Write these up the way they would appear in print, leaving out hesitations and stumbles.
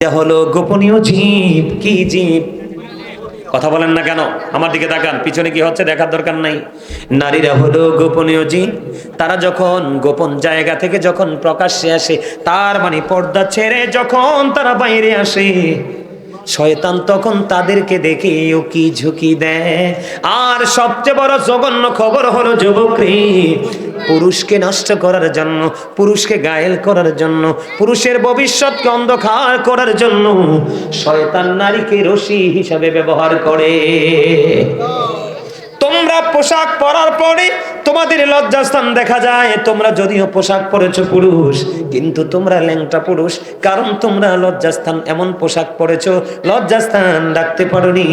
এটা হলো গোপনীয় জীব। কি জীব? কথা বলেন না কেন? আমার দিকে তাকান, পিছনে কি হচ্ছে দেখার দরকার নাই। নারীরা হলো গোপনীয় জীব। তারা যখন গোপন জায়গা থেকে যখন প্রকাশ্যে আসে, তার মানে পর্দা ছেড়ে যখন তারা বাইরে আসে, শয়তান তখন তাদেরকে দেখে ও কি ঝুঁকি দেয়। আর সবচেয়ে বড় জঘন্য খবর হলো যুবকরে, পুরুষকে নষ্ট করার জন্য, পুরুষকে গায়েল করার জন্য, পুরুষের ভবিষ্যৎকে অন্ধকার করার জন্য শয়তান নারীকে রশি হিসাবে ব্যবহার করে। তোমরা পোশাক পরার পরে তোমাদের লজ্জাস্থান দেখা যায়। তোমরা যদিও পোশাক পরেছো পুরুষ, কিন্তু তোমরা ল্যাংটা পুরুষ, কারণ তোমরা লজ্জাস্থান এমন পোশাক পরেছো লজ্জাস্থান রাখতে পারোনি।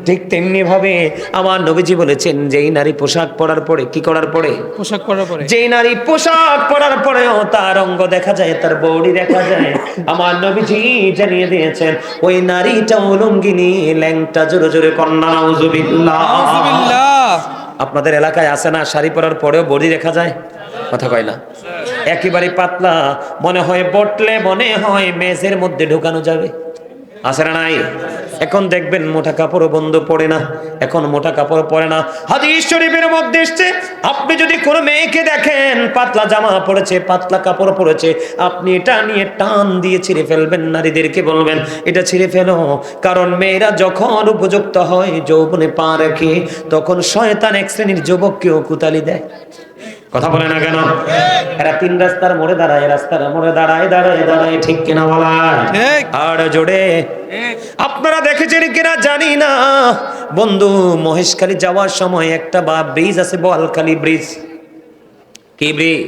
ঠিক তেমনি ভাবে আমার নবীজি বলেছেন, যেই নারী পোশাক পরার পরে, কি করার পরে? পোশাক পরার পরে। যেই নারী পোশাক পরার পরেও তার অঙ্গ দেখা যায়, তার বডি দেখা যায়, আমার নবীজি জানিয়ে দিয়েছেন ওই নারীটা উলঙ্গিনী, ল্যাংটা। জোরে জোরে কন্যা নাউজুবিল্লাহ। নাউজুবিল্লাহ। আপনাদের এলাকায় আছে না, শাড়ি পরার পরেও বডি দেখা যায়? কথা কয় না। একেবারে পাতলা, মনে হয় বটলে মনে হয় মেজের মধ্যে ঢোকানো যাবে। আছে না নাই? এখন দেখবেন মোটা কাপড় বন্ধ পড়ে না, এখন মোটা কাপড় পরে না। হাদিস শরীফের মধ্যে এসেছে, আপনি যদি কোনো মেয়েকে দেখেন পাতলা জামা পরেছে, পাতলা কাপড় পরেছে, আপনি এটা নিয়ে টান দিয়ে ছিঁড়ে ফেলবেন। নারীদেরকে বলবেন এটা ছিঁড়ে ফেলো, কারণ মেয়েরা যখন উপযুক্ত হয় যৌবনে পা রাখে, তখন শয়তান এক শ্রেণীর যুবককেও কুতালি দেয়। কথা বলে না কেন? এরা তিন রাস্তার মোড়ে দাঁড়ায়, রাস্তার মোড়ে দাঁড়ায় দাঁড়ায় দাঁড়ায়, ঠিক কিনা বলা? আর জোরে আপনারা দেখেছেন কিনা জানি না, বন্ধু মহেশখালী যাওয়ার সময় একটা ব্রিজ আছে, বোয়ালখালী ব্রিজ। কি ব্রিজ?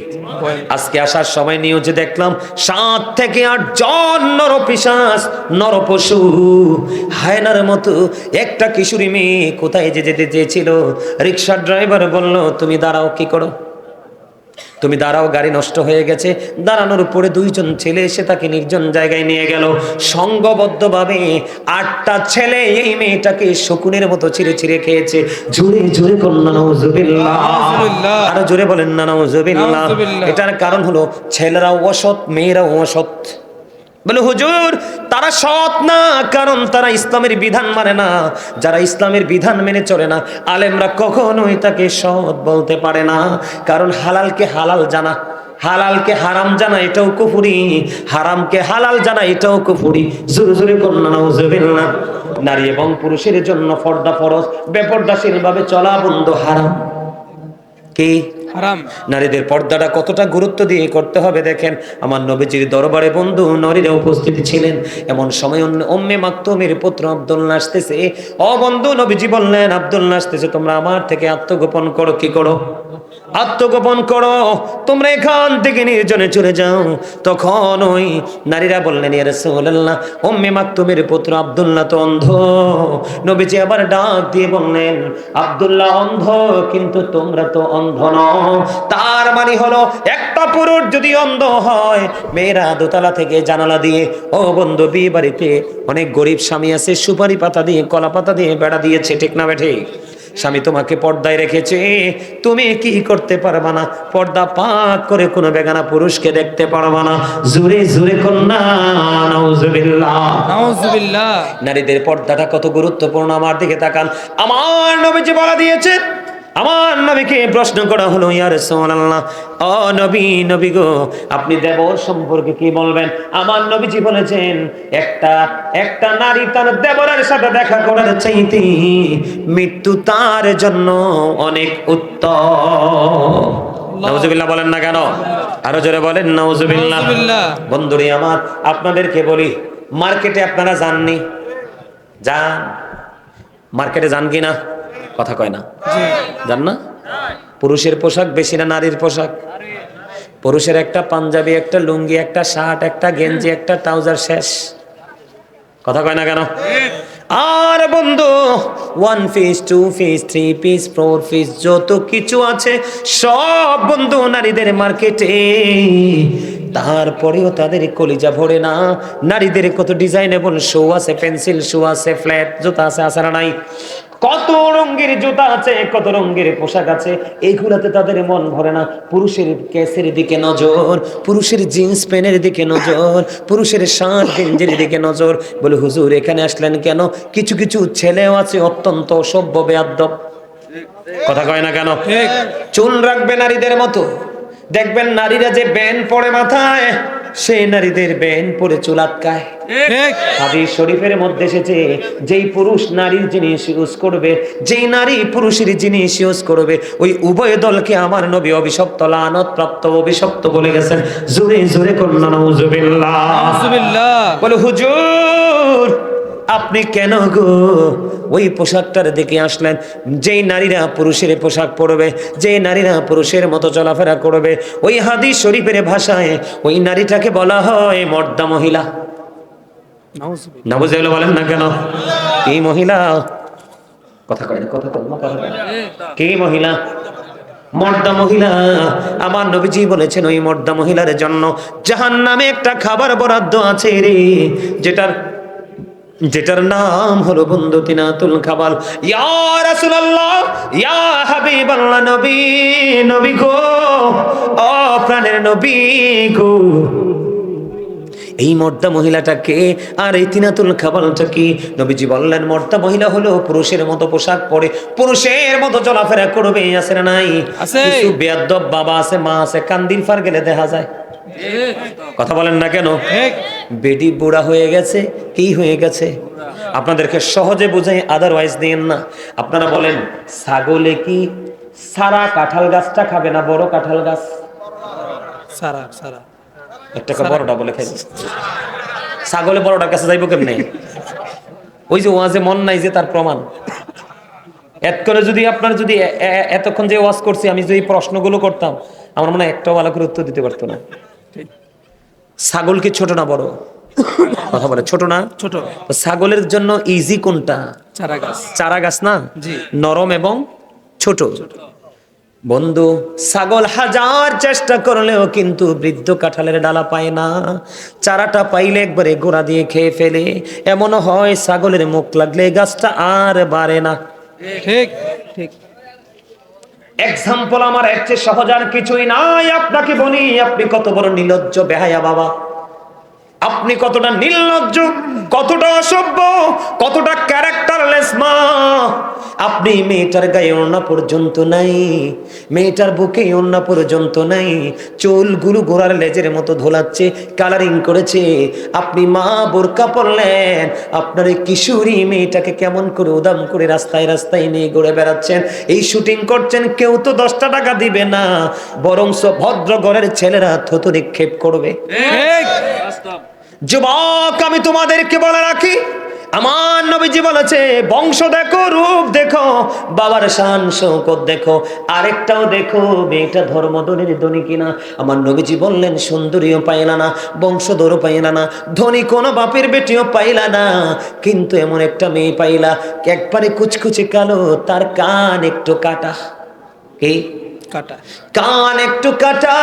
আজকে আসার সময় নিউজে দেখলাম 7 থেকে 8 জন নরপিশাচ, নরপশু, হায়নার মতো একটা কিশোরী মেয়ে কোথায় যেতে চেয়েছিল। রিক্সার ড্রাইভার বলল তুমি দাঁড়াও। কি করো? তুমি দাঁড়াও, গাড়ি নষ্ট হয়ে গেছে। দাঁড়ানোর উপরে 2 জন ছেলে এসে তাকে নির্জন জায়গায় নিয়ে গেল। সংঘবদ্ধভাবে 8টা ছেলে এই মেয়েটাকে শকুনের মতো ছিঁড়ে ছিঁড়ে খেয়েছে। জোরে জোরে কন্যা নাউজুবিল্লাহ। আরো জোরে বলেন না নাউজুবিল্লাহ। এটার কারণ হলো ছেলেরাও অসৎ, মেয়েরাও অসৎ। বলে হুজুর তারা সৎ না, কারণ তারা ইসলামের বিধান মানে না। যারা ইসলামের বিধান মেনে চলে না, আলেমরা কখনোই তাকে সৎ বলতে পারে না, কারণ হালালকে হালাল জানা, হালালকে হারাম জানা এটাও কুফরি, হারামকে হালাল জানা এটাও কুফরি। জোরে জোরে কন্যা নাউজুবিল্লাহ। নারী এবং পুরুষের জন্য পর্দা ফরজ, বেপর্দাশীল ভাবে চলা বন্ধ হারাম। কি হারাম? নারীদের পর্দাটা কতটা গুরুত্ব দিয়ে করতে হবে দেখেন। আমার নবীজির দরবারে বন্ধু নারীরা উপস্থিত ছিলেন। এমন সময় উম্মে মাকতুমের পুত্র আব্দুল্লাহ আসতেছে। ও বন্ধু, নবীজি বললেন আব্দুল্লাহ আসতেছে, তোমরা আমার থেকে আত্মগোপন করো। কি করো? আত্মগোপন করো, তোমরা এখান থেকে নির্জনে চলে যাও। তখন ওই নারীরা বললেন ইয়া রাসূলুল্লাহ, উম্মে মাকতুমের পুত্র আব্দুল্লাহ তো অন্ধ। নবীজি আবার ডাক দিয়ে বললেন আব্দুল্লাহ অন্ধ, কিন্তু তোমরা তো অন্ধ নও। তার মানে হলো একটা পুরুষ যদি অন্ধ হয়, মেয়েরা দোতলা থেকে জানালা দিয়ে, ও বন্ধু বিয়ে বাড়িতে অনেক গরিব স্বামী আছে, সুপারি পাতা দিয়ে, কলা পাতা দিয়ে বেড়া দিয়েছে, ঠিক না বেঠে? স্বামী তোমাকে পর্দায় রেখেছে, তুমি কি করতে পারবা না? পর্দা পাক করে কোনো বেগানা পুরুষকে দেখতে পারবা না। জোরে জোরে কন্যা নাউজুবিল্লাহ। নাউজুবিল্লাহ। নারীদের পর্দাটা কত গুরুত্বপূর্ণ, আমার দিকে তাকান। আমার নবীজি বলা দিয়েছে, আমার নবীকে প্রশ্ন করা হলো ইয়া রাসূলুল্লাহ, ও নবী, নবী গো, আপনি দেবর সম্পর্কে কি বলবেন? আমার নবীজি বলেছেন একটা নারী তার দেবরের সাথে দেখা করার চাইতে মৃত্যু তার জন্য অনেক উত্তম। নাউজুবিল্লাহ বলেন না কেন? আরো জোরে বলেন নাউজুবিল্লাহ। বন্ধুরে আমার, আপনাদেরকে বলি, মার্কেটে আপনারা যাননি? যান, মার্কেটে যান কি না? কথা কয় না, জান না? পুরুষের পোশাক বেশি না নারীর পোশাক? পুরুষের একটা পাঞ্জাবি, একটা লুঙ্গি, একটা শার্ট, একটা গেঞ্জি, একটা ট্রাউজার, শেষ। কথা কয় না কেন? আর বন্ধু 1 পিস, 2 পিস, 3 পিস, 4 পিস, যত কিছু আছে সব বন্ধু নারীদের মার্কেটে। তারপরেও তাদের কলিজা ভরে না। নারীদের কত ডিজাইনেবল শু আছে, পেন্সিল শু আছে, ফ্ল্যাট জুতা আছে, আছে না নাই? কত রঙের জুতা আছে, কত রঙের পোশাক আছে, এইগুলাতে তাদের মন ভরে না। পুরুষের কেসের দিকে নজর, পুরুষের জিন্স প্যান্টের দিকে নজর, পুরুষের শার্ট গেঞ্জির দিকে নজর। বলে হুজুর এখানে আসলেন কেন? কিছু কিছু ছেলেও আছে অত্যন্ত অসভ্য বেয়াদ্দপ, কথা কয় না কেন? চুল রাখবে নারীদের মতো, দেখবেন নারীরা যে ব্যান্ড পরে মাথায়, সেই নারীদের ব্যান্ড পরে চুল আটকায়। হাদিস শরীফের মধ্যে এসেছে, যেই পুরুষ নারীর জিনিস ইউজ করবে, যেই নারী পুরুষের জিনিস ইউজ করবে, ওই উভয় দলকে আমার নবী অভিশপ্ত, লানত প্রাপ্ত, অভিশপ্ত বলে গেছেন। জোরে জোরে কন্যা নাউজুবিল্লাহ। বলে হুজুর আপনি কেন গো ওই পোশাকটার দিকে আসলেন? যেই নারীরা পুরুষের পোশাক পরবে, যেই নারীরা পুরুষের মতো চলাফেরা করবে, ওই হাদিস শরীফের ভাষায় ওই নারীটাকে বলা হয় মর্দা মহিলা। নাউজুবিল্লাহ বলেন না কেন? এই মহিলা, কথা কয় না, কথা কয় না, কথা কয় না। কি মহিলা? মর্দা মহিলা। আমার নবীজি বলেছেন ওই মর্দা মহিলার জন্য জাহান্নামে একটা খাবার বরাদ্দ আছে রে, যেটার নাম হলো বন্ধু তিনাতুল খাবাল। ইয়া রাসূলুল্লাহ, ইয়া হাবিবাল্লাহ, নবী, নবী গো, ও প্রাণের নবী গো, এই মর্দা মহিলাটাকে আর এই তিনাতুল খাবালটা কি? নবীজি বললেন মর্দা মহিলা হলো পুরুষের মতো পোশাক পরে, পুরুষের মতো চলাফেরা করবে। আছে না নাই? কিছু বেয়াদ্দপ বাবা আছে, মা আছে, কান্দির ফার গেলে দেখা যায়। কথা বলেন না কেন? বেডি বুড়া হয়ে গেছে, কি হয়ে গেছে? আপনাদেরকে সহজে বুঝাই, আদারওয়াইজ দিয়েন না। আপনারা বলেন ছাগলে কি সারা কাঁঠাল গাছটা খাবে না বড় কাঁঠাল গাছ? সারা সারা একটা বড়টা বলে খাইবে। ছাগলে বড়টার কাছে যাইবো কেমনে? ওই যে ওয়াজে মন নাই যে তার প্রমাণ। এত করে যদি আপনার যদি এতক্ষণ যে ওয়াজ করছি আমি যদি প্রশ্নগুলো করতাম, আমার মনে হয় একটাও ভালো করে উত্তর দিতে পারতো না। ছাগল কি ছোট না বড়? কথা বলে ছোট না? ছোট। ছাগলের জন্য ইজি কোনটা? চারা গাছ। চারা গাছ না? জি। নরম এবং ছোট। বন্ধু ছাগল হাজার চেষ্টা করলেও কিন্তু বৃদ্ধ কাঁঠালের ডালা পায় না। চারাটা পাইলে একবারে গোড়া দিয়ে খেয়ে ফেলে। এমন হয় ছাগলের মুখ লাগলে গাছটা আর বাড়ে না। ঠিক ঠিক। এক্সাম্পল আমার এর চেয়ে সহজ আর কিছুই নাই। আপনাকে বলি, আপনি কত বড় নির্লজ্জ বেহায়া বাবা, আপনি কতটা নির্লজ্জ, কতটা অসভ্য, কতটা ক্যারেক্টারলেস মা। আপনি মেয়েটার গায়ে ওড়না পর্যন্ত নাই, মেয়েটার বুকে ওড়না পর্যন্ত নাই, চুলগুলো ঘোড়ার লেজের মতো ধোলাচ্ছে, কালারিং করেছে। আপনি মা বোরকা পরলেন, আপনার এই কিশোরী মেয়েটাকে কেমন করে উদাম করে রাস্তায় রাস্তায় নিয়ে ঘুরে বেড়াচ্ছেন, এই শুটিং করছেন। কেউ তো 10টা টাকা দিবে না, বরং ভদ্র ঘরের ছেলেরা থুতু নিক্ষেপ করবে। যুবক আমি তোমাদেরকে বলে রাখি, আমার নবীজি বলেছে বংশ দেখো, রূপ দেখো, বাবার শান শৌকত দেখো, আরেকটাও দেখো মেয়েটা ধর্মধনের ধনী কিনা। আমার নবীজি বললেন সুন্দরীও পাইলা না, বংশধরও পাইলা না, ধনী কোনো বাপের বেটিও পাইলা না, কিন্তু এমন একটা মেয়ে পাইলা একবারে কুচকুচে কালো, তার কান একটু কাটা। কি কাটা? কান একটু কাটা,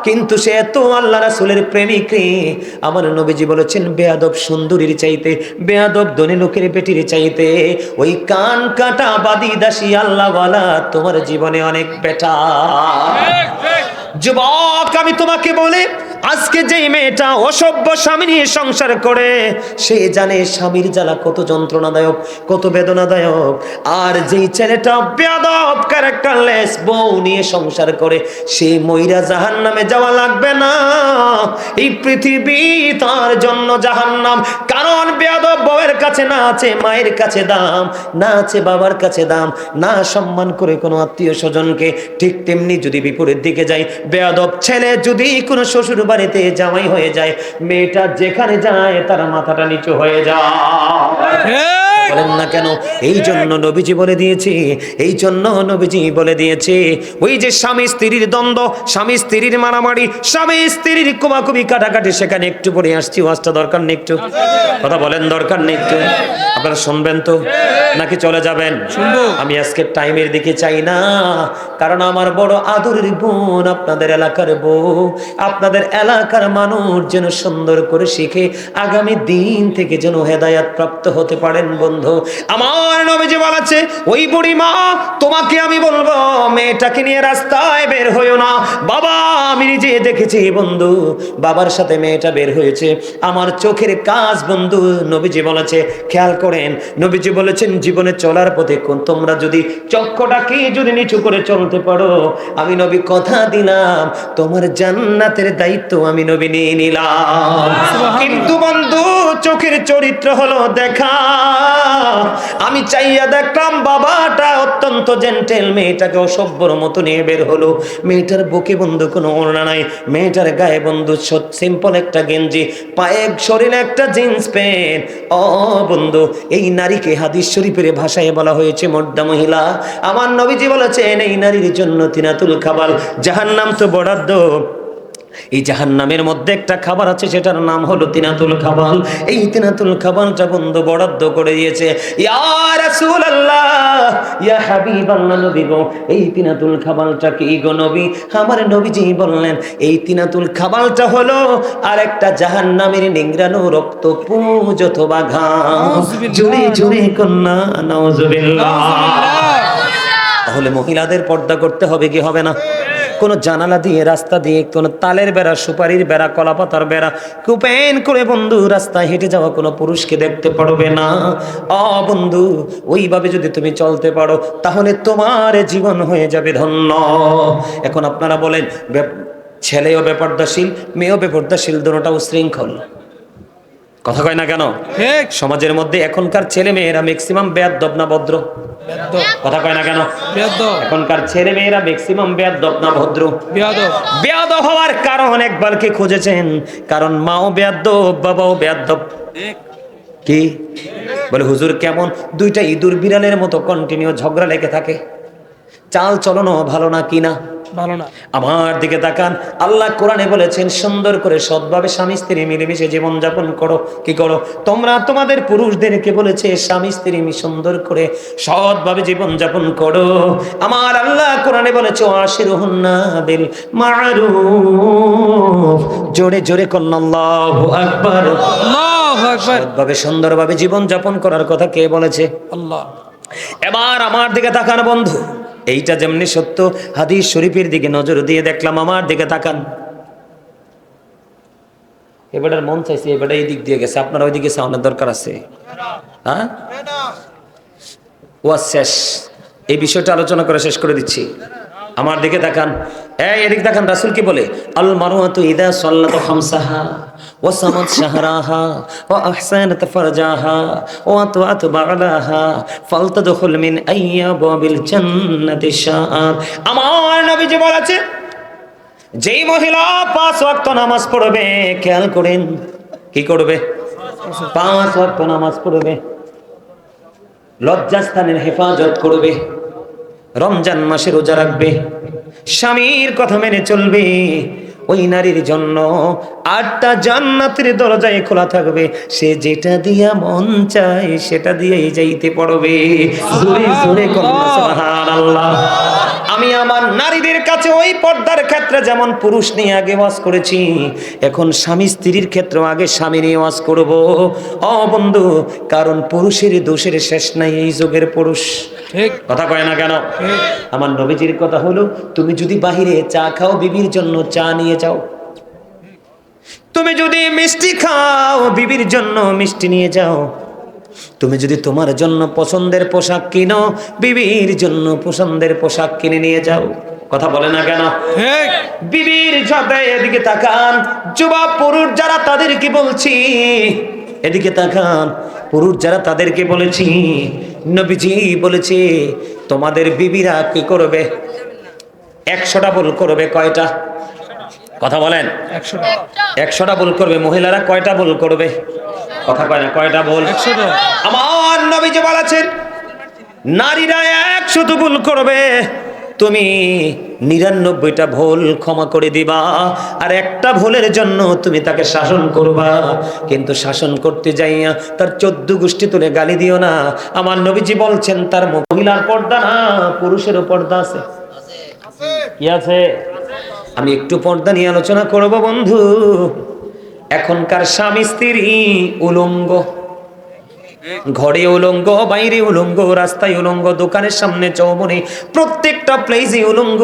কিন্তু সে এত আল্লাহ রাসূলের প্রেমিক রে। আমার নবীজি বলেছেন বেয়াদব সুন্দরীর চাইতে, বেয়াদব ধনী লোকের বেটির চাইতে ওই কান কাটা বাদী দাসী আল্লাহওয়ালা তোমার জীবনে অনেক বেটার। যুবক আমি তোমাকে বলে, আজকে যেই মেয়েটা অসভ্য স্বামী নিয়ে সংসার করে, সে জানে স্বামীর জ্বালা কত যন্ত্রণাদায়ক, কত বেদনাদায়ক। আর যেই ছেলেটা বেয়াদব ক্যারেক্টারলেস বউ নিয়ে সংসার করে, সে মইরা জাহান্নামে যাওয়া লাগবে না, এই পৃথিবী তার জন্য জাহান্নাম। কারণ বেয়াদব বউয়ের কাছে না আছে মায়ের কাছে দাম, না আছে বাবার কাছে দাম, না সম্মান করে কোনো আত্মীয় স্বজনকে। ঠিক তেমনি যদি বিপরীত দিকে যাই, বেয়াদব ছেলে যদি কোনো শ্বশুর বাড়িতে জামাই হয়ে যায়, মেয়েটা যেখানে যায় তার মাথাটা নিচু হয়ে যায়। বলেন না কেন? এই জন্য নবীজি বলে দিয়েছে, এই জন্য নবীজি বলে দিয়েছে, ওই যে স্বামী স্ত্রীর দ্বন্দ্ব, স্বামী স্ত্রীর মারামারি, স্বামী স্ত্রীর কুমাকুমি কাটাকাটি, সেখানে একটু পরে আসছি, ওয়াজটা দরকার নেই একটু? কথা বলেন দরকার নেই একটু? আপনারা শুনবেন তো নাকি চলে যাবেন? শুনবো। আমি আজকে টাইমের দিকে চাই না, কারণ আমার বড় আদরের বোন, আপনাদের এলাকার বউ, আপনাদের এলাকার মানুষ যেন সুন্দর করে শিখে আগামী দিন থেকে যেন হেদায়াত প্রাপ্ত হতে পারেন। বন্ধু আমার নবীজি বলেছে, ওই বুড়ি মা তোমাকে আমি বলবো মেয়েটাকে নিয়ে রাস্তায় বের হইও না। বাবা আমি নিজে দেখেছি বন্ধু, বাবার সাথে মেয়েটা বের হয়েছে, আমার চোখের কাজ বন্ধু। নবীজি বলেছে, খেয়াল করেন, নবীজি বলেছেন জীবনে চলার পথে তোমরা যদি চক্ষুটাকে যদি নিচু করে চলতে পারো, আমি নবী কথা দিলাম তোমার জান্নাতের দায়িত্ব আমি নবী নিয়ে নিলাম। কিন্তু বন্ধু চোখের চরিত্র হলো দেখা। আমি চাইয়া দেখলাম বাবাটা অত্যন্ত জেন্টেল, মেয়েটাকে অসভ্যর মতো নিয়ে বের হলো। মেয়েটার বুকে বন্ধু কোনো ওড়না নাই, মেয়েটার গায়ে বন্ধু সিম্পল একটা গেঞ্জি, পায়ে শরীরে একটা জিন্স প্যান্ট। ও বন্ধু, এই নারীকে হাদিস শরীফের ভাষায় বলা হয়েছে মর্দা মহিলা। আমার নবীজি বলেছেন এই নারীর জন্য তিনাতুল খাবাল, জাহান্নাম তো বরাদ্দ। এই জাহান্নামের মধ্যে একটা খাবার আছে, সেটার নাম হলো তিনাতুল খাবাল। এই তিনাতুল খাবালটা বন্ধু বরাদ্দ করে দিয়েছে। ইয়া রাসূলুল্লাহ, ইয়া হাবিবাল্লাহ, নবী গো, এই তিনাতুল খাবালটা কি গো নবী? আমার নবীজি বললেন এই তিনাতুল খাবালটা হলো আরেকটা জাহান্নামের নিংড়ানো রক্ত পুঁজ অথবা ঘাম। জুড়ে জুড়ে কন্যা নাউজুবিল্লাহ। তাহলে মহিলাদের পর্দা করতে হবে কি হবে না? কোনো জানালা দিয়ে, রাস্তা দিয়ে, কোনো তালের বেড়া, সুপারির বেড়া, কলাপাতার বেড়া কুপেন করে বন্ধু রাস্তায় হেঁটে যাওয়া কোনো পুরুষকে দেখতে পারবে না। বন্ধু ওইভাবে যদি তুমি চলতে পারো তাহলে তোমার জীবন হয়ে যাবে ধন্য। এখন আপনারা বলেন, ছেলেও বেপর্দাশীল, মেয়েও বেপর্দাশীল, দুটোটাও উশৃঙ্খল। কথা কয় না কেন? ঠিক। সমাজের মধ্যে এখনকার ছেলে মেয়েরা ম্যাক্সিমাম বেয়াদব না ভদ্র? কথা কয় না কেন? বেয়াদব। এখনকার ছেলে মেয়েরা ম্যাক্সিমাম বেয়াদব না ভদ্র? বেয়াদব। বেয়াদব হওয়ার কারণ একবার কি খুঁজেছেন? কারণ মাও বেয়াদব, বাবাও বেয়াদব। কি বলে হুজুর কেমন? দুইটা ইঁদুর বিড়ালের মতো কন্টিনিউ ঝগড়া লেগে থাকে, চাল চলনও ভালো না কিনা? ভালো না। আমার দিকে তাকান, আল্লাহ কোরআনে বলেছেন সুন্দর করে সৎভাবে স্বামী স্ত্রী মিলেমিশে জীবন যাপন করো। কি করো? তোমরা তোমাদের পুরুষদেরকে বলেছে স্বামী স্ত্রী সুন্দর করে সৎভাবে জীবন যাপন করো। আমার আল্লাহ কোরআনে বলেছে আশিরুহুন্না বিল মারুফ। জোরে জোরে কন্না আল্লাহু আকবার। আল্লাহু আকবার। সৎভাবে সুন্দরভাবে জীবন যাপন করার কথা কে বলেছে? আল্লাহ। এবার আমার দিকে তাকান বন্ধু, এইটা যেমনি সত্য, হাদিস শরীফের দিকে নজর দিয়ে দেখলাম, আমার দিকে তাকান। এবারের মন চাইছে এবারে এই দিক দিয়ে গেছে, আপনারা ওই দিকে সাউন্ডের দরকার আছে। হ্যাঁ, ওয়াজ শেষ, এই বিষয়টা আলোচনা করে শেষ করে দিচ্ছি। আমার দিকে তাকান, এদিক তাকান। রাসূল কি বলে? আল মারওয়াতু ইদা সাল্লাত খামসাহা ওয়া সামাত শাহরাহা ওয়া আহসানাত ফারজাহা ওয়া আতাত বা'লাহা ফালতাদখুল মিন আইয়াবিল জান্নাতি শাআর। আমার নবীজি বলেছে, যেই মহিলা 5 ওয়াক্ত নামাজ পড়বে, খেয়াল করেন কি করবে? 5 ওয়াক্ত নামাজ পড়বে, লজ্জাস্থানের হেফাজত করবে, রমজান মাসে রোজা রাখবে, স্বামীর কথা মেনে চলবে, ওই নারীর জন্য 8টা জান্নাতের দরজায় খোলা থাকবে। সে যেটা দিয়া মন চায় সেটা দিয়েই যাইতে পারবে। জোরে জোরে কন্যা সুবহানাল্লাহ। আমি আমার নারীদের কাছে ওই পর্দার ক্ষেত্রে যেমন পুরুষ নিয়ে আগে ওয়াজ করেছি, এখন স্বামী স্ত্রীর ক্ষেত্রে আগে স্বামী নিয়ে ওয়াজ করব। বন্ধু, কারণ পুরুষের দোষের শেষ নাই এই যুগের পুরুষ। ঠিক। কথা কয় না কেন? আমার নবীজির কথা হলো, তুমি যদি বাহিরে চা খাও, বিবির জন্য চা নিয়ে যাও। তুমি যদি মিষ্টি খাও, বিবির জন্য মিষ্টি নিয়ে যাও। তুমি যদি তোমার জন্য পছন্দের পোশাক কিনো, বিবির জন্য পছন্দের পোশাক কিনে নিয়ে যাও। কথা বলে না কেন? ঠিক। বিবির সাথে এদিকে তাকান, যুবক পুরুষ যারা তাদেরকে বলছি, এদিকে তাকান, পুরুষ যারা তাদেরকে বলেছি, নবীজি বলেছে তোমাদের বিবিরা কি করবে? 100টা ভুল করবে। কয়টা? কথা বলেন। 100টা। 100টা ভুল করবে। মহিলারা কয়টা ভুল করবে? কথা কয় না, কয়টা ভুল? 100টা। আমার নবীজি বলেছেন নারীরা 100 ভুল করবে, তুমি 99টা ভুল ক্ষমা করে দিবা, আর একটা ভুলের জন্য তুমি তাকে শাসন করবা। কিন্তু শাসন করতে যাইয়া তার 14 গোষ্ঠী তুলে গালি দিও না। আমার নবীজি বলছেন তার মহিলার পর্দা না, পুরুষেরও পর্দা আছে। কি আছে? আমি একটু পর্দা নিয়ে আলোচনা করব বন্ধু। এখনকার স্বামী স্ত্রী উলঙ্গ, ঘরে উলঙ্গ, বাইরে উলঙ্গ, রাস্তায় উলঙ্গ, দোকানের সামনে, চৌবনে, প্রত্যেকটা প্লেসে উলঙ্গ।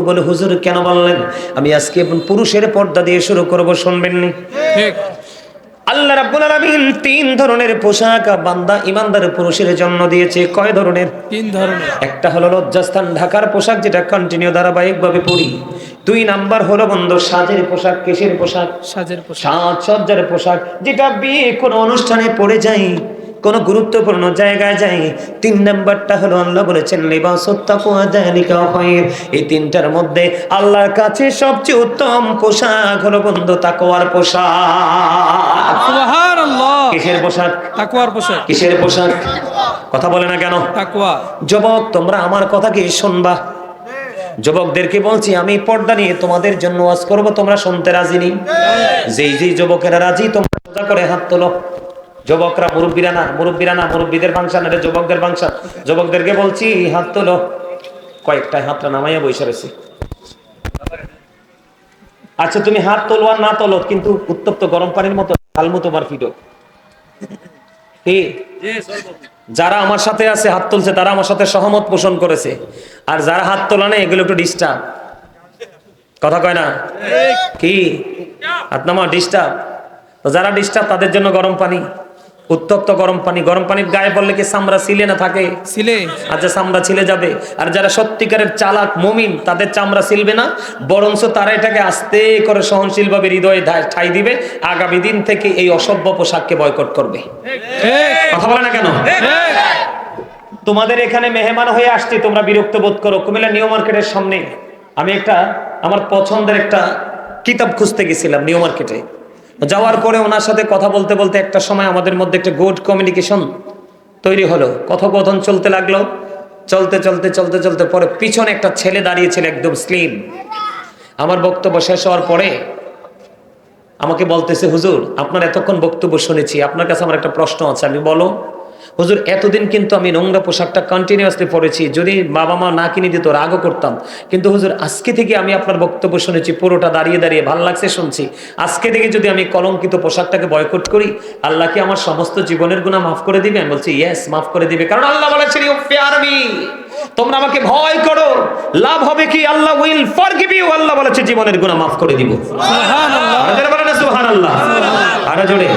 বলে হুজুর কেন বললেন? আমি আজকে পুরুষের পর্দা দিয়ে শুরু করব, শুনবেননি? ঠিক। আল্লাহ রাব্বুল আলামিন 3 ধরনের পোশাক বান্দা ইমানদার পুরুষের জন্য দিয়েছে। কয় ধরনের? 3 ধরনের। একটা হলো লজ্জাস্থান ঢাকার পোশাক, যেটা কন্টিনিউ ধারাবাহিকভাবে পরি। 2 নাম্বার হলো বন্ধু সাজের পোশাক, কেশের পোশাক, সাজের পোশাক। সাজসজ্জার পোশাক, যেটা বিয়ে কোনো অনুষ্ঠানে পরে যাই, কোনো গুরুত্বপূর্ণ জায়গায় যাই। 3 নাম্বারটা হলো আল্লাহ বলেছেন লিবাসুত তাকওয়া যালিকা খায়র। এই 3টার মধ্যে আল্লাহর কাছে সবচেয়ে উত্তম পোশাক হলো বন্ধু তাকওয়ার পোশাক। সুবহানাল্লাহ। কিসের পোশাক? তাকওয়ার পোশাক। কিসের পোশাক? কথা বলে না কেন? তাকওয়া। যুবক তোমরা আমার কথা কি শুনবা? যুবকদেরকে বলছি আমি পর্দা নিয়ে তোমাদের জন্য ওয়াজ করব, তোমরা শুনতে রাজি নেই? যেই যুবকেরা রাজি তোমরা সোজা করে হাত তোলো। যুবকরা, মুরব্বীরা না, মুরব্বীদের ফাংশন, এটা যুবকদের ফাংশন। যুবকদেরকে বলছি হাত তোলো। কয়েকটা হাতটা নামাইয়া বসে রয়েছে। আচ্ছা তুমি হাত তোলো আর না তোলো, কিন্তু উত্তপ্ত গরম পানির মতো হালমু তোমার ফিটো। কি যারা আমার সাথে আছে হাত তুলছে তারা আমার সাথে সহমত পোষণ করেছে, আর যারা হাত তোলা নেই এগুলো একটু ডিস্টার্ব। কথা কয় না? কি হাত নামা ডিস্টার্ব? যারা ডিস্টার্ব তাদের জন্য গরম পানি, উত্তপ্ত গরম পানি। গরম পানির গায়ে পড়লে কি চামড়া ছিলে না থাকে? ছিলে। আচ্ছা চামড়া ছিলে যাবে। আর যারা সত্যিকারের চালাক মুমিন তাদের চামড়া ছিলবে না, বরঞ্চ তারা এটাকে আস্তে করে সহনশীল ভাবে হৃদয়ে ঠাঁই দিবে। আগামী দিন থেকে এই অসভ্য পোশাককে বয়কট করবে। কথা বলে না কেন? তোমাদের এখানে মেহমান হয়ে আসছি, তোমরা বিরক্ত বোধ করো। কুমিল্লা নিউ মার্কেটের সামনে আমি একটা আমার পছন্দের একটা কিতাব খুঁজতে গেছিলাম নিউ মার্কেটে। যাওয়ার পরে ওনার সাথে কথা বলতে বলতে একটা সময় আমাদের মধ্যে একটা গুড কমিউনিকেশন তৈরি হলো, কথোপকথন চলতে লাগলো। চলতে চলতে চলতে চলতে পরে পিছনে একটা ছেলে দাঁড়িয়েছিল, একদম স্লিম। আমার বক্তব্য শেষ হওয়ার পরে আমাকে বলতেছে, হুজুর আপনার এতক্ষণ বক্তব্য শুনেছি, আপনার কাছে আমার একটা প্রশ্ন আছে। আমি বলো। হুজুর এতদিন কিন্তু আমি নোংরা পোশাকটা কন্টিনিউয়াসলি পরেছি, যদি বাবা মা না কিনে দিত রাগও করতাম, কিন্তু হুজুর আজকে থেকে আমি আপনার বক্তব্য শুনেছি পুরোটা দাঁড়িয়ে দাঁড়িয়ে ভাল লাগছে শুনছি। আজকে থেকে যদি আমি কলঙ্কিত পোশাকটাকে বয়কট করি, আল্লাহ কি আমার সমস্ত জীবনের গুনাহ মাফ করে দিবে? আমি বলছি ইয়েস, মাফ করে দিবে। কারণ আল্লাহ বলেছেন ইউ ফিয়ার মি, তোমরা আমাকে ভয় করো, লাভ হবে কি? আল্লাহ উইল ফরগিভ ইউ। আল্লাহ বলেছে জীবনের গুনাহ মাফ করে দিব। সুবহানাল্লাহ। আর যারা বলেন না সুবহানাল্লাহ, আরো জোরে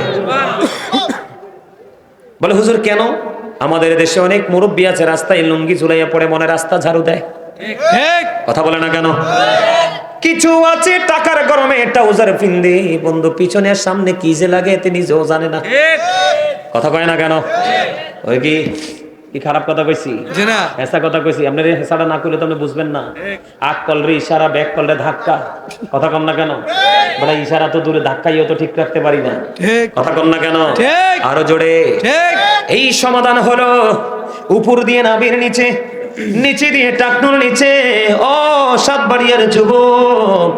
বলে হুজুর কেন? আমাদের দেশে অনেক মুরব্বী আছে রাস্তায় লুঙ্গি ঝুলাইয়া পড়ে, মনে রাস্তা ঝাড়ু দেয়। কথা বলে না কেন? কিছু আছে টাকার গরমে ট্রাউজার পিন্দে বন্ধু, পিছনে আর সামনে কি যে লাগে এতে নিজেও জানে না। কথা কয় না কেন? ওই কি খারাপ কথা কইছি? হেসা কথা কইছি? আপনার হেসাটা না করলে তো আপনি বুঝবেন না। আক কলরে ইশারা, ব্যাক কলরে ধাক্কা। কথা কম না কেন? বলে ইশারা তো দূরে, ধাক্কাইও তো ঠিক রাখতে পারি না। কথা কম না কেন? আরো জোরে। এই সমাধান হলো উপর দিয়ে নাভির নিচে, নিচে দিয়ে টাকনুর নিচে। ও সাতবাড়িয়ার যুবক,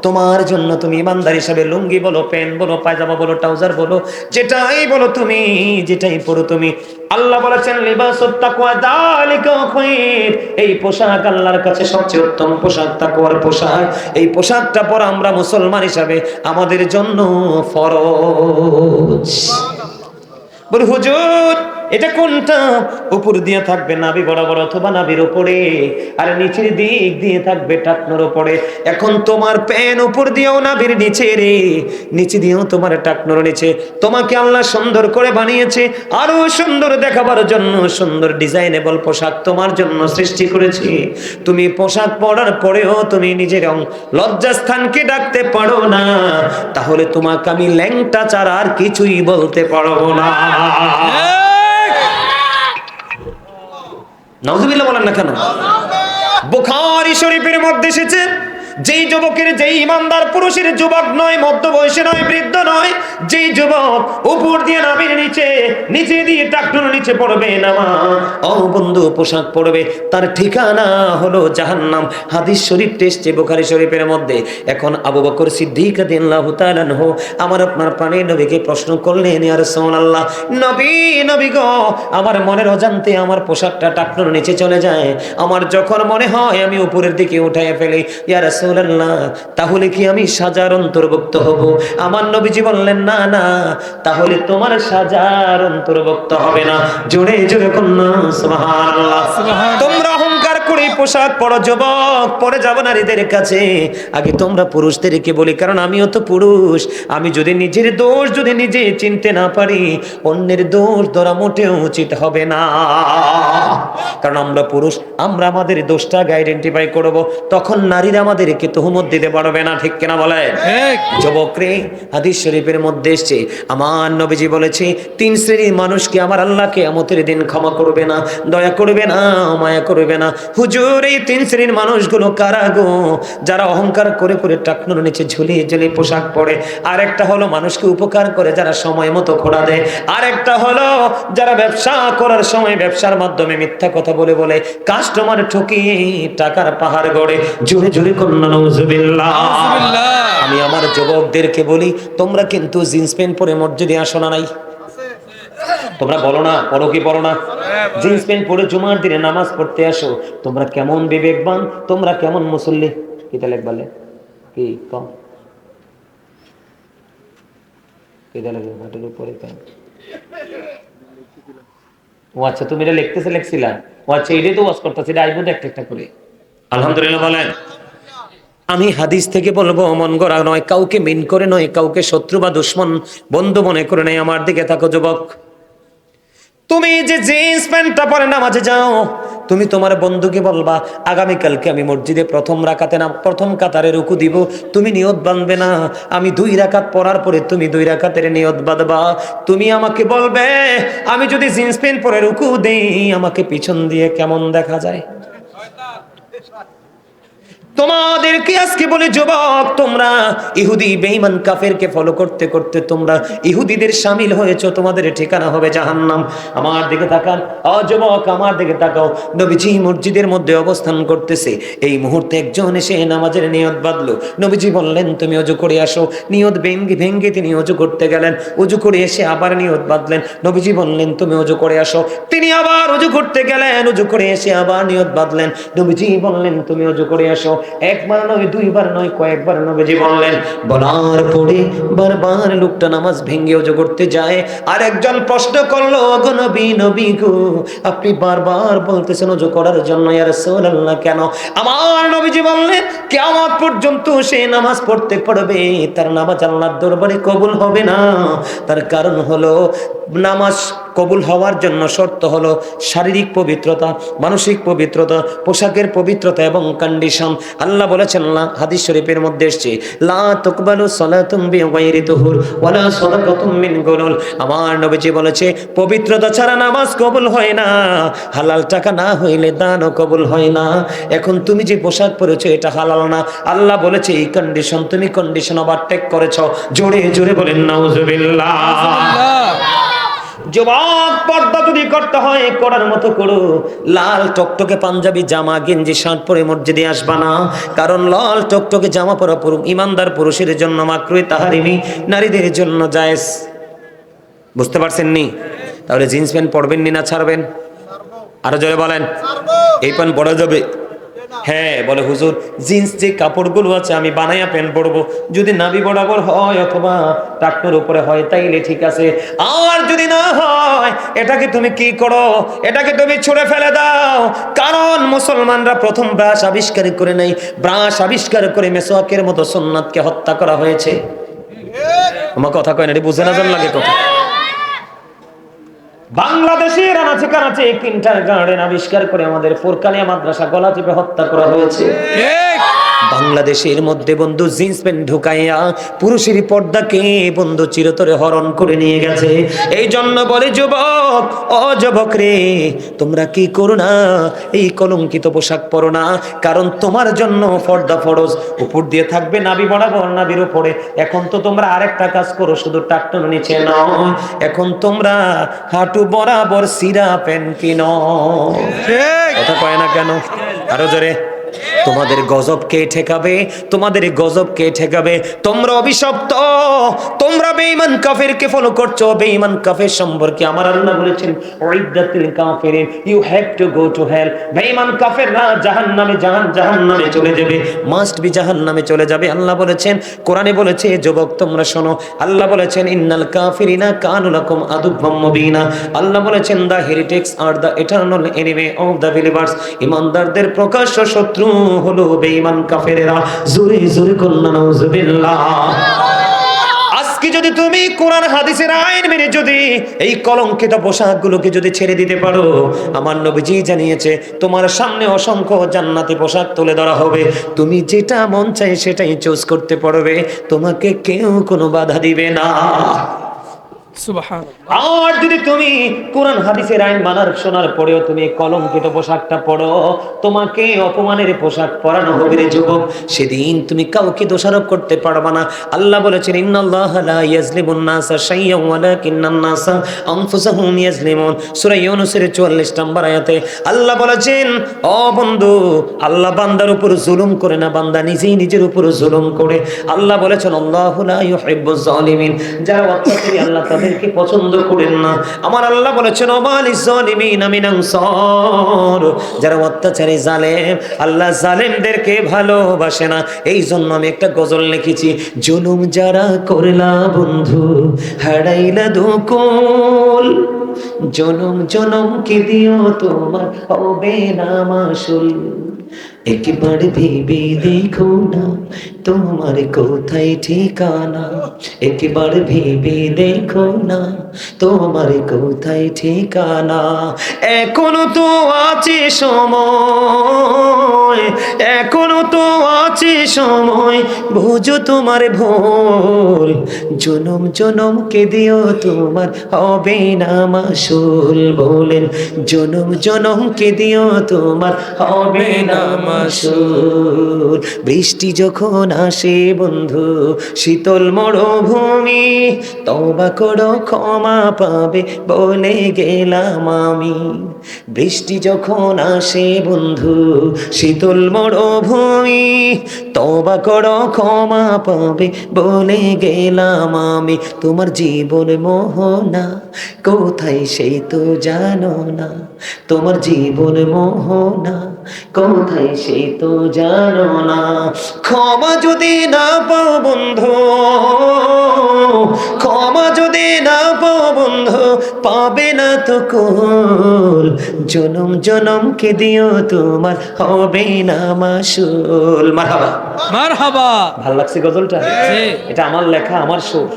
তোমার জন্য তুমি ইমানদার হিসাবে লুঙ্গি বলো, প্যান্ট বলো, পায়জামা বলো, ট্রাউজার বলো, যেটাই বলো তুমি, যেটাই পরো তুমি, আল্লাহ বলেছেন লিবাসুত তাকওয়া যালিকা খায়র। এই পোশাক আল্লাহর কাছে সবচেয়ে উত্তম পোশাক, তাকওয়ার পোশাক। এই পোশাকটা পরা আমরা মুসলমান হিসাবে আমাদের জন্য ফরজ। বলে হুজুর এটা কোনটা? উপর দিয়ে থাকবে নাভি বরাবর অথবা নাভির উপরে, আর নিচের দিক দিয়ে থাকবে টাকনোর উপরে। এখন তোমার প্যান উপর দিয়েও নাভির নিচে রে, নিচে দিয়েও তোমার টাকনোর নিচে। তোমাকে আল্লাহ সুন্দর করে বানিয়েছে, আরো সুন্দর দেখাবার জন্য সুন্দর ডিজাইনেবল পোশাক তোমার জন্য সৃষ্টি করেছি। তুমি পোশাক পরার পরেও তুমি নিজের লজ্জাস্থানকে ডাকতে পারো না, তাহলে তোমাকে আমি ল্যাংটা ছাড়া আর কিছুই বলতে পারবো না। নাউজুবিল্লাহ বলেন না কেন? বুখারী শরীফের মধ্যে এসেছে, যেই যুবকের, যেই ইমানদার পুরুষের, যুবক নয়, মধ্য বয়সে নয়, বৃদ্ধ নয়, যে যুবক উপর দিয়ে নামের নিচে দিয়ে টাকটুর নিচে পড়বে নামা, ও বন্ধু পোশাক পরবে, তার ঠিকানা হলো জাহান্নাম। হাদিস শরীফ টেস্টে বুখারী শরীফের মধ্যে। এখন আবু বকর সিদ্দিক রাদিয়াল্লাহু তাআলা আনহু আমার আপনার প্রাণের নবীকে প্রশ্ন করলেন, ইয়া রাসূলুল্লাহ, নবী গো, আমার মনের অজান্তে আমার পোশাকটা টাকটুর নিচে চলে যায়, আমার যখন মনে হয় আমি উপরের দিকে উঠায় ফেলি, ইয়া রাসূলুল্লাহ, তাহলে কি আমি সাজার অন্তর্ভুক্ত হব? আমার নবীজি বললেন, না না, তাহলে তোমার সাজার অন্তর্ভুক্ত হবে না। জোরে জোরে কন্যা সুবহানাল্লাহ। তোমরা অহংকার করে পোশাক পরো যুবক, পরে যাব নারীদের কাছে। আগে তোমরা পুরুষদেরকে বলি, কারণ আমিও তো পুরুষ। আমি যদি নিজের দোষ যদি নিজে চিনতে না পারি, অন্যের দোষ ধরা মোটেও উচিত হবে না। কারণ আমরা পুরুষ, আমরা আমাদের দোষটা আইডেন্টিফাই করব, তখন নারীরা আমাদেরকে তুহমত দিতে পারবে না। ঠিক কিনা বলে? যুবক রে, হাদিস শরীফের মধ্যে এসেছে, আমার নবীজি বলেছে, 3 শ্রেণীর মানুষকে আমার আল্লাহ কিয়ামতের দিন ক্ষমা করবে না, দয়া করবে না, মায়া করবে না। হুজুর, এই 3 শ্রেণীর মানুষগুলো কারা গো? যারা অহংকার করে করে টাকনুর নিচে ঝুলিয়ে ঝুলিয়ে পোশাক পরে। আর একটা হলো মানুষকে উপকার করে যারা সময় মতো খোড়া দেয়। আর একটা হলো যারা ব্যবসা করার সময় ব্যবসার মাধ্যমে মিথ্যা কথা বলে বলে কাস্টমার ঠকিয়ে টাকার পাহাড় গড়ে। জোরে জোরে কন্যা নাউজুবিল্লাহ। আমি আমার যুবকদেরকে বলি, তোমরা কিন্তু জিন্স প্যান্ট পরে মসজিদে আসো না নাই? তোমরা বলো না, পড়ো কি পড়ো না? জিন্স প্যান্ট পরে জুমার দিনে নামাজ পড়তে আসো। তোমরা কেমন বিবেকবান, তোমরা কেমন মুসল্লি। কিতা লেখবালে কি কম কিতা লেখবে হাটের উপরে কেন? ও আচ্ছা, তুমি এটা লেখছিলা? ও আচ্ছা, এটাই তো ওয়াজ করতেছি, এটা আইবো একটা একটা করে। আলহামদুলিল্লাহ বলেন। আমি হাদিস থেকে বলবো, মন গড়া নয়, কাউকে মিন করে নয়, কাউকে শত্রু বা দুশ্মন বন্ধু মনে করে নয়। আমার দিকে থাকো যুবক, তুমি যে জিন্স প্যান্টটা পরে নামাজে যাও, তুমি তোমার বন্ধুকে বলবা, আগামীকালকে আমি মসজিদে প্রথম কাতারে রুকু দিব, তুমি নিয়ত বাঁধবে না। আমি 2 রাকাত পড়ার পরে তুমি 2 রাকাতের নিয়ত বাঁধবা। তুমি আমাকে বলবে, আমি যদি জিন্স প্যান্ট পরে রুকু দেই, আমাকে পিছন দিয়ে কেমন দেখা যায়। তোমাদেরকে আজকে বলে যুবক, তোমরা ইহুদি বেঈমান কাফেরকে ফলো করতে করতে তোমরা ইহুদিদের শামিল হয়েছো, তোমাদের ঠিকানা হবে জাহান্নাম। আমার দিকে তাকান, ও যুবক, আমার দিকে তাকাও। নবীজি মসজিদের মধ্যে অবস্থান করতেছে, এই মুহূর্তে একজন এসে নামাজের নিয়ত বাঁধলো। নবীজি বললেন, তুমি ওযু করে আসো। নিয়ত ভেঙ্গে তিনি ওযু করতে গেলেন। ওযু করে এসে আবার নিয়ত বাঁধলেন। নবীজি বললেন, তুমি ওযু করে আসো। তিনি আবার ওযু করতে গেলেন। ওযু করে এসে আবার নিয়ত বাঁধলেন। নবীজি বললেন, তুমি ওযু করে আসো। একবার নয়, 2 বার নয়, কয়েকবার নবীজি বললেন। বলার পরে বারবার লোকটা নামাজ ভেঙে ওযু করতে যায়। আর একজন প্রশ্ন করলো, গো নবী গো, আপনি বারবার বলতেছেন ওযু করার জন্য, ইয়া রাসূলুল্লাহ, কেন? আমার নবীজি বললেন, কিয়ামত পর্যন্ত সে নামাজ পড়তে পারবে, তার নামাজ আল্লাহর দরবারে কবুল হবে না। তার কারণ হলো, নামাজ কবুল হওয়ার জন্য শর্ত হলো শারীরিক পবিত্রতা, মানসিক পবিত্রতা, পোশাকের পবিত্রতা এবং কন্ডিশন। আল্লাহ বলেছেন, হাদিস শরীফের মধ্যে এসেছে, লা তুকবালু সালাতুম বিগাইরি তুহুর ওয়ালা সাদাকাতুম মিন গুলুল। আমার নবীজি বলেছে, পবিত্রতা ছাড়া নামাজ কবুল হয় না, হালাল টাকা না হইলে দানও কবুল হয় না। এখন তুমি যে পোশাক পরেছো এটা হালাল না। আল্লাহ বলেছে এই কন্ডিশন, তুমি কন্ডিশন ওভারটেক করেছো। জোরে জোরে বলেন নাউজুবিল্লাহ। যুবক, পর্দা যদি করতে হয় করার মতো করো। লাল টকটকে পাঞ্জাবি জামা গেঞ্জি শার্ট পরে মসজিদে আসবা না, কারণ লাল টকটকে জামা পরা ইমানদার পুরুষের জন্য মাকরুহ তাহরিমি, নারীদের জন্য জায়েজ। বুঝতে পারছেন নি? তাহলে জিন্স প্যান্ট পরবেন নি না ছাড়বেন? আরো জোরে বলেন। এই প্যান্ট পরা যাবে? হ্যাঁ, বলে হুজুর, জিন্স যে কাপড়গুলো আছে আমি বানাইয়া প্যান্ট পরবো, যদি নাভি বরাবর হয় অথবা টাকনোর উপরে হয় তাইলে ঠিক আছে। আর যদি না হয়, এটাকে তুমি কি করো? এটাকে তুমি ছুঁড়ে ফেলে দাও। কারণ মুসলমানরা প্রথম ব্রাশ আবিষ্কার করে নাই, ব্রাশ আবিষ্কার করে মেসওয়াকের মতো সুন্নাতকে হত্যা করা হয়েছে। আমার কথা কয় না, এটি বুঝে না জান লাগে কথা। বাংলাদেশের আনাচে কানাচে কিন্টার গার্ডেন আবিষ্কার করে আমাদের ফুরকানিয়া মাদ্রাসা গলা টিপে হত্যা করা হয়েছে। বাংলাদেশের মধ্যে বন্ধু জিন্স প্যান্ট ঢুকাইয়া পুরুষের পর্দাকে বন্ধু চিরতরে হরণ করে নিয়ে গেছে। এই জন্য বলে যুবক, ও যুবক রে, তোমরা কি করো না, এই কলঙ্কিত পোশাক পরো না, কারণ তোমার জন্য পর্দা ফরজ। উপর দিয়ে থাকবে নাভি বরাবর, নাভির উপরে। এখন তো তোমরা আরেকটা কাজ করো, শুধু টাকটুন নিচে নয়, এখন তোমরা হাঁটু বরাবর সিরা প্যান্ট কিনো। কথা কয় না কেন? আরো জোরে। তোমাদের গজব কে ঠেকাবে? তোমাদের গজব কে ঠেকাবে? তোমরা অভিশপ্ত, তোমরা বেঈমান কাফেরকে ফলো করছো। বেঈমান কাফের সম্পর্কে আমার আল্লাহ বলেছেন, উইদ্দাতিল কাফিরিন, you have to go to hell. বেঈমান কাফেররা জাহান্নামে, জাহান্নামে চলে যাবে, মাস্ট বি জাহান্নামে চলে যাবে। আল্লাহ বলেছেন, কোরআনে বলেছে, যুবক তোমরা শোনো, আল্লাহ বলেছেন, ইন্নাল কাফিরিনা কানু লাকুম আদুব্বাম মুবিনা। আল্লাহ বলেছেন, the heretics are the eternal enemy of the believers. ঈমানদারদের প্রকাশ্য শত্রু হলো বেঈমান কাফেরেরা। জোরে জোরে কন্না নাউজুবিল্লাহ। আজকে যদি তুমি কোরআন হাদিসের আইন মেনে যদি এই কলঙ্কিত পোশাকগুলোকে যদি ছেড়ে দিতে পারো, আমার নবীজি জানিয়েছে, তোমার সামনে অসংখ্য জান্নাতি পোশাক তুলে ধরা হবে। তুমি যেটা মন চায় সেটাই চুজ করতে পারবে, তোমাকে কেউ কোনো বাধা দিবে না। সুবহানাল্লাহ। আর যদি তুমি কোরআন হাদিসের আইন মানার শোনার পরেও তুমি কলঙ্কিত পোশাকটা পরো, তোমাকে অপমানের পোশাক পরানো হবে রে যুবক। সেদিন তুমি কাউকে দোষারোপ করতে পারবে না। আল্লাহ বলেছেন, ইন্নাল্লাহা লা ইয়াজলিমুন নাসা শাইয়্যান ওয়ালাকিন্নান নাসা আনফুসাহুম ইয়াজলিমুন। সূরা ইউনূসের 44 নম্বর আয়াতে আল্লাহ বলেছেন, ও বন্ধু, আল্লাহ বান্দার উপর জুলুম করে না, বান্দা নিজেই নিজের উপর জুলুম করে। আল্লাহ বলেছেন, আল্লাহু লা ইউহিব্বুজ জালিমিন, যারা অত্যাচারী আল্লাহ তাদেরকে পছন্দ করেন না। আমার আল্লাহ বলেছেন, ওমালিজ জালিমিনা মিন আনসার, যারা অত্যাচারী জালেম, আল্লাহ জালেমদেরকে ভালোবাসে না। এই জন্য আমি একটা গজল লিখেছি, জুলুম যারা করলা বন্ধু হারাইলা দুকুল, জনম জনম কে দিও তোমার হবে না মাসুল। একবার ভেবে দেখো না তোমার কোথায় ঠিকানা, একবার ভেবে দেখো না তোমার কোথায় ঠিকানা। এখনো তো আছে সময়, এখনো তো আছে সময়, বুঝো তোমার ভুল, জনম জনম কে দিও তোমার হবে না মাসুল। বলেন, জনম জনম কে দিও তোমার হবে না মাসুল। বৃষ্টি যখন আসে বন্ধু শীতল মরুভূমি, তওবা করো ক্ষমা পাবে বলে গেলাম আমি। বৃষ্টি যখন আসে বন্ধু শীতল মরুভূমি, তওবা করো ক্ষমা পাবে বলে গেলাম আমি। তোমার জীবন মোহনা কোথায় সেই তো জানো না, তোমার জীবন মোহনা কোথায় সেই তো জানো না। ক্ষমা যদি না পাও বন্ধু, ক্ষমা যদি না পাও বন্ধু, পাবে না তো কুল, জনম জনম কে দিও তোমার হবে না মাসুল। মারহাবা মারহাবা। ভালো লাগছে গজলটা? জি। এটা আমার লেখা, আমার সুর।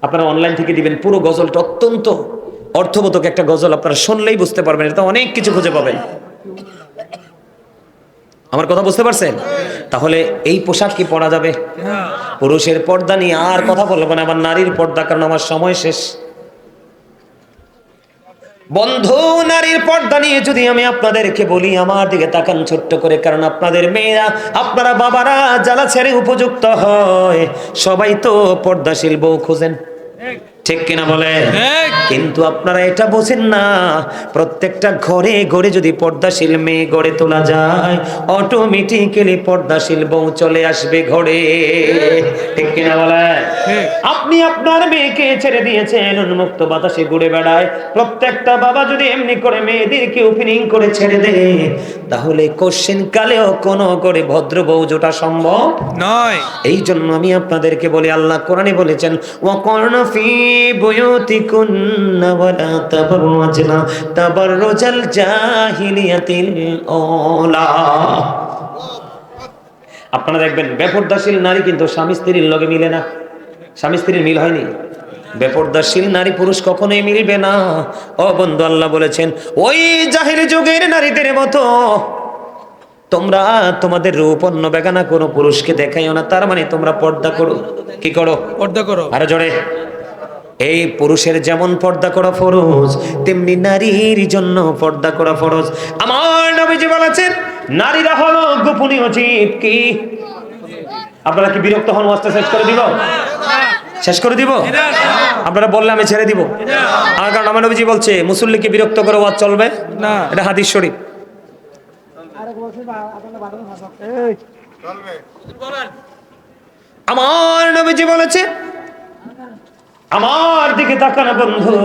আপনারা অনলাইন থেকে দিবেন। পুরো গজলটা অত্যন্ত অর্থবোধক একটা গজল, আপনারা শুনলেই বুঝতে পারবেন, এটা অনেক কিছু খুঁজে পাবেন। আমার কথা বুঝতে পারছেন? তাহলে এই পোশাক কি পরা যাবে? পুরুষের পর্দা নিয়ে আর কথা বলবো না, আবার নারীর পর্দা, কারণ আমার সময় শেষ। বন্ধু, নারীর পর্দা নিয়ে যদি আমি আপনাদেরকে বলি, আমার দিকে তাকান ছোট্ট করে, কারণ আপনাদের মেয়েরা, আপনারা বাবারা জ্বালা ছেড়ে উপযুক্ত হয়, সবাই তো পর্দাশীল বউ খোঁজেন, ঠিক কিনা বলে? কিন্তু আপনারা এটা বোঝেন না, প্রত্যেকটা ঘরে ঘরে যদি পর্দাশীল মেয়ে গড়ে তোলা যায়, অটোমেটিক্যালি পর্দাশীল বউ চলে আসবে ঘরে, ঠিক কিনা বলে? আপনি আপনার মেয়েকে ছেড়ে দিয়েছেন, উন্মুক্ত বাতাসে ঘুরে বেড়ায়। প্রত্যেকটা বাবা যদি এমনি করে মেয়েদেরকে ওপেনিং করে ছেড়ে দেয়, তাহলে কোশ্চেন কালেও কোনো করে ভদ্র বউ জোটা সম্ভব নয়। এই জন্য আমি আপনাদেরকে বলি, আল্লাহ কোরআনে বলেছেন, ওয়াকরনা ফি বুয়ুতিকুন্না ওয়ালা তাবাররাজনা তাবাররুজাল জাহিলিয়াতিল আওলা। আপনারা দেখবেন বেপরদাশীল নারী কিন্তু স্বামী স্ত্রীর লগে মিলে না, স্বামী স্ত্রীর মিল হয়নি। বেপরদাশীল নারী পুরুষ কখনোই মিলবে না। ও বন্ধু, আল্লাহ বলেছেন, ওই জাহিলি যুগের নারীদের মতো তোমরা তোমাদের রূপ অন্য বেগানা কোনো পুরুষকে দেখাইও না, তার মানে তোমরা পর্দা করো। কি করো? পর্দা করো। আরো জোরে। এই পুরুষের যেমন পর্দা করা ফরজ, তেমনি নারীর জন্য পর্দা করা ফরজ। আমার নবীজি বলেছেন নারীরা হলো গোপনীয় জীব। কি আপনারা কি বিরক্ত হন? ওয়াজটা শেষ করে দিব? শেষ করে দিব? আপনারা বললে আমি ছেড়ে দিব। আর কারণ আমার নবীজি বলছে মুসল্লিকে বিরক্ত করে ওয়াজ চলবে না। এটা হাদিস শরীফ। আমার নবীজি বলেছে, আমার দিকে তাকানো বন্ধু,